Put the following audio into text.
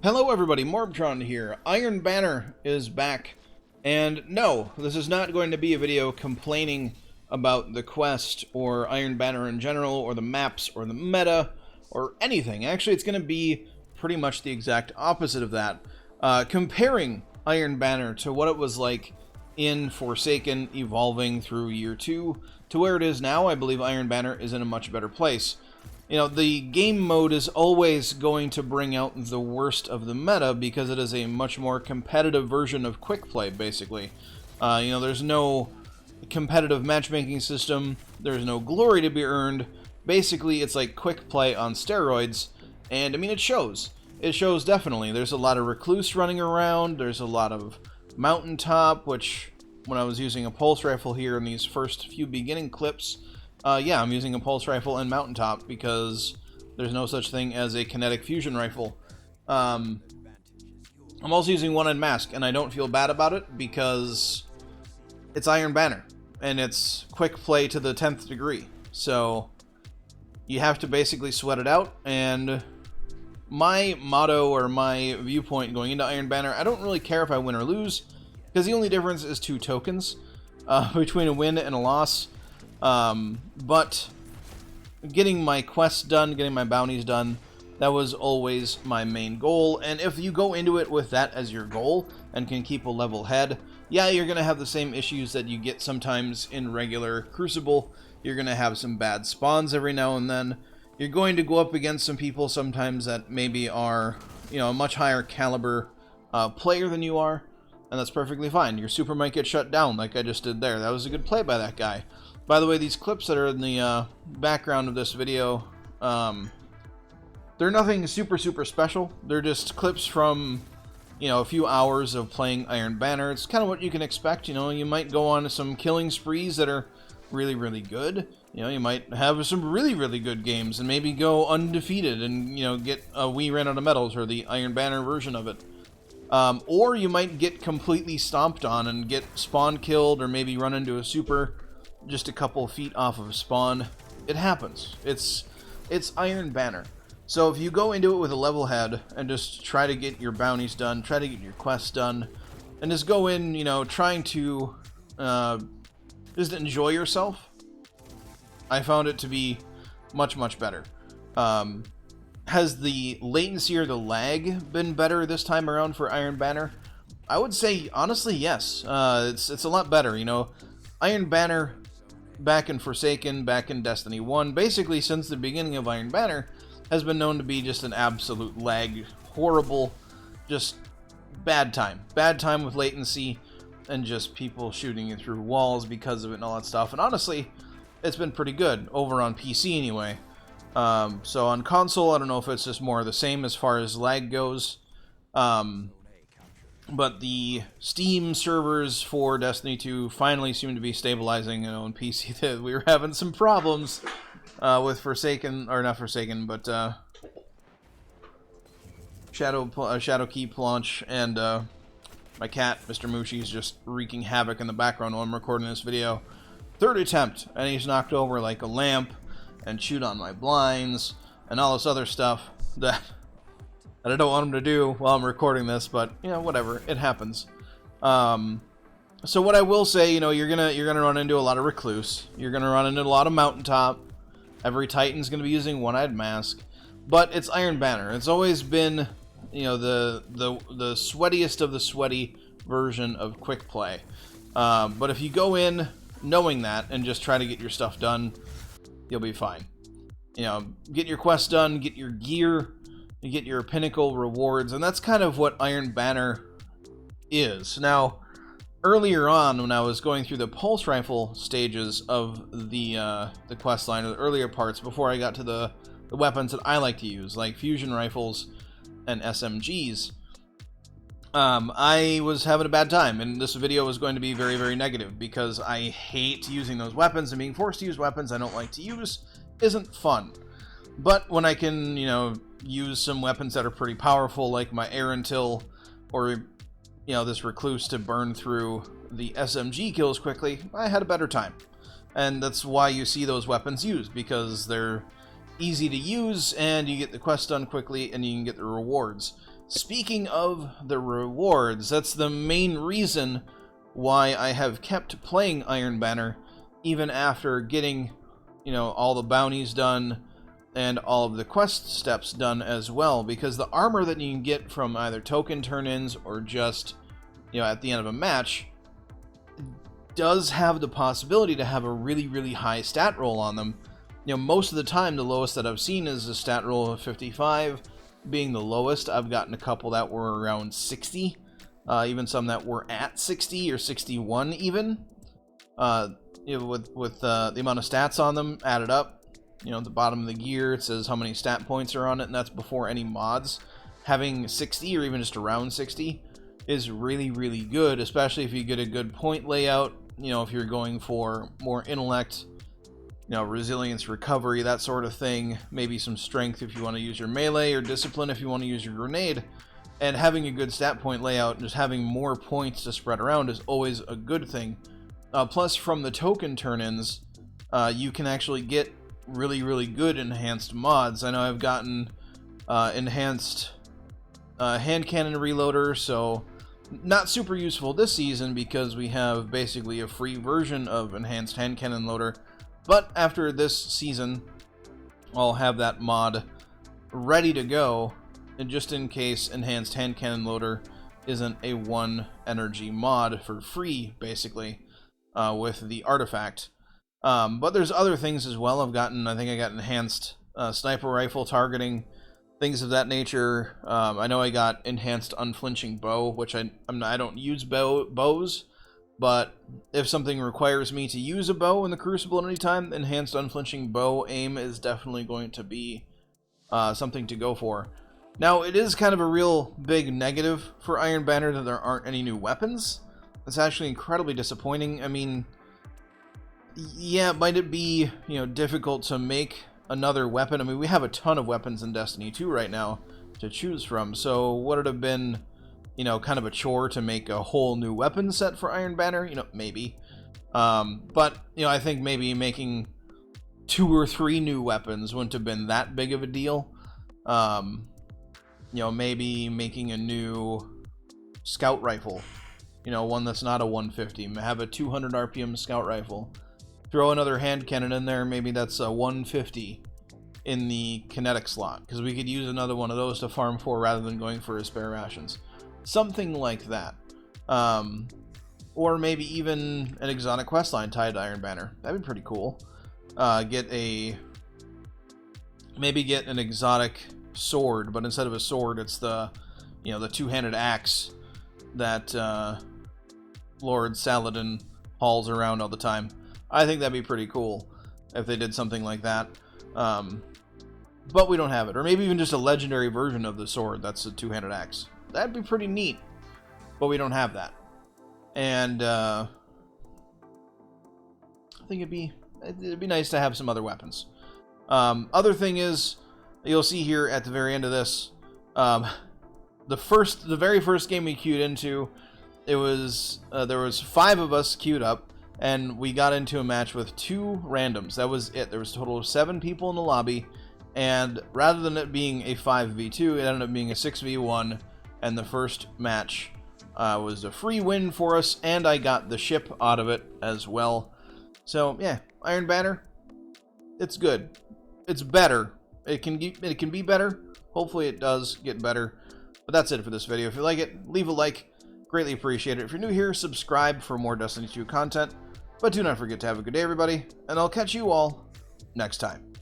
Hello everybody, MorbTron here. Iron Banner is back, and no, this is not going to be a video complaining about the quest, or Iron Banner in general, or the maps, or the meta, or anything. Actually, it's going to be pretty much the exact opposite of that. Comparing Iron Banner to what it was like in Forsaken, evolving through Year 2, to where it is now. I believe Iron Banner is in a much better place. You know, the game mode is always going to bring out the worst of the meta because it is a much more competitive version of quick play, basically. You know, there's no competitive matchmaking system, there's no glory to be earned. Basically, it's like quick play on steroids, and I mean, it shows. It shows definitely. There's a lot of recluse running around, there's a lot of mountaintop, which, when I was using a pulse rifle here in these first few beginning clips, yeah, I'm using a pulse rifle and mountaintop because there's no such thing as a kinetic fusion rifle. I'm also using one-end mask, and I don't feel bad about it because it's Iron Banner, and it's quick play to the 10th degree. So you have to basically sweat it out, and my motto or my viewpoint going into Iron Banner, I don't really care if I win or lose, because the only difference is 2 tokens between a win and a loss. But getting my quests done, getting my bounties done, that was always my main goal. And if you go into it with that as your goal and can keep a level head, yeah, you're going to have the same issues that you get sometimes in regular Crucible. You're going to have some bad spawns every now and then. You're going to go up against some people sometimes that maybe are, you know, a much higher caliber player than you are, and that's perfectly fine. Your super might get shut down like I just did there. That was a good play by that guy. By the way, these clips that are in the background of this video, they're nothing super special. They're just clips from, you know, a few hours of playing Iron Banner. It's kind of what you can expect. You know, you might go on some killing sprees that are really good. You know, you might have some really good games and maybe go undefeated and, you know, get a wee ran out of medals, or the Iron Banner version of it. Or you might get completely stomped on and get spawn killed, or maybe run into a super just a couple feet off of spawn. It happens. It's Iron Banner. So if you go into it with a level head and just try to get your bounties done, try to get your quests done, and just go in, you know, trying to just enjoy yourself, I found it to be much better. Has the latency or the lag been better this time around for Iron Banner? I would say, honestly, yes. It's a lot better, you know. Iron Banner, back in Forsaken, back in Destiny 1, basically since the beginning of Iron Banner, has been known to be just an absolute lag, horrible, just bad time. Bad time with latency, and just people shooting you through walls because of it and all that stuff. And honestly, it's been pretty good, over on PC anyway. So on console, I don't know if it's just more of the same as far as lag goes. But the Steam servers for Destiny 2 finally seem to be stabilizing. You know, on PC we were having some problems with Forsaken, or not Forsaken, but Shadowkeep launch, and my cat, Mr. Mushi, is just wreaking havoc in the background while I'm recording this video. 3rd attempt, and he's knocked over like a lamp, and chewed on my blinds, and all this other stuff that I don't want him to do while I'm recording this, but, you know, whatever, it happens. So what I will say, you know, you're gonna run into a lot of recluse, you're gonna run into a lot of mountaintop, every Titan's gonna be using one-eyed mask, but it's Iron Banner. It's always been, you know, the sweatiest of the sweaty version of quick play. But if you go in knowing that and just try to get your stuff done, you'll be fine. You know, get your quests done, get your gear, you get your pinnacle rewards, and that's kind of what Iron Banner is. Now, earlier on, when I was going through the pulse rifle stages of the quest line, or the earlier parts, before I got to the weapons that I like to use, like fusion rifles and SMGs, I was having a bad time, and this video was going to be very negative, because I hate using those weapons, and being forced to use weapons I don't like to use isn't fun. But when I can, you know, use some weapons that are pretty powerful, like my air until, or, you know, this recluse to burn through the SMG kills quickly, I had a better time. And that's why you see those weapons used, because they're easy to use, and you get the quest done quickly, and you can get the rewards. speaking of the rewards, that's the main reason why I have kept playing Iron Banner, even after getting, all the bounties done and all of the quest steps done as well, because the armor that you can get from either token turn-ins or just, at the end of a match, does have the possibility to have a really, really high stat roll on them. Most of the time, the lowest that I've seen is a stat roll of 55, being the lowest. I've gotten a couple that were around 60, even some that were at 60 or 61 even. With the amount of stats on them added up, at the bottom of the gear it says how many stat points are on it, and that's before any mods. Having 60 or even just around 60 is really, really good, especially if you get a good point layout. If you're going for more intellect, resilience, recovery, that sort of thing. Maybe some strength if you want to use your melee, or discipline if you want to use your grenade. And having a good stat point layout and just having more points to spread around is always a good thing. Plus, from the token turn-ins, you can actually get really, really good enhanced mods. I know I've gotten enhanced hand cannon reloader, so not super useful this season because we have basically a free version of enhanced hand cannon loader. But after this season, I'll have that mod ready to go, and just in case enhanced hand cannon loader isn't a 1 energy mod for free, basically, with the artifact. But there's other things as well. I think I got enhanced sniper rifle targeting, things of that nature. I know I got enhanced unflinching bow, which I don't use bows, but if something requires me to use a bow in the Crucible at any time, enhanced unflinching bow aim is definitely going to be something to go for. Now, it is kind of a real big negative for Iron Banner that there aren't any new weapons. It's actually incredibly disappointing. I mean, yeah, might it be, difficult to make another weapon? I mean, we have a ton of weapons in Destiny 2 right now to choose from, so would it have been, kind of a chore to make a whole new weapon set for Iron Banner? Maybe. But, I think maybe making 2 or 3 new weapons wouldn't have been that big of a deal. Maybe making a new scout rifle, one that's not a 150, have a 200 RPM scout rifle. Throw another hand cannon in there, maybe that's a 150 in the kinetic slot, because we could use another one of those to farm for rather than going for his spare rations. Something like that. Or maybe even an exotic questline tied to Iron Banner. That'd be pretty cool. Maybe get an exotic sword, but instead of a sword, it's the two-handed axe that Lord Saladin hauls around all the time. I think that'd be pretty cool if they did something like that. But we don't have it. Or maybe even just a legendary version of the sword that's a two-handed axe. That'd be pretty neat. But we don't have that. And I think it'd be nice to have some other weapons. Other thing is, you'll see here at the very end of this, the very first game we queued into, there was 5 of us queued up, and we got into a match with 2 randoms. That was it. There was a total of 7 people in the lobby, and rather than it being a 5v2, it ended up being a 6v1, and the first match was a free win for us, and I got the ship out of it as well. So yeah, Iron Banner, it's good. It's better. It can be better. Hopefully it does get better. But that's it for this video. If you like it, leave a like. Greatly appreciate it. If you're new here, subscribe for more Destiny 2 content. But do not forget to have a good day, everybody, and I'll catch you all next time.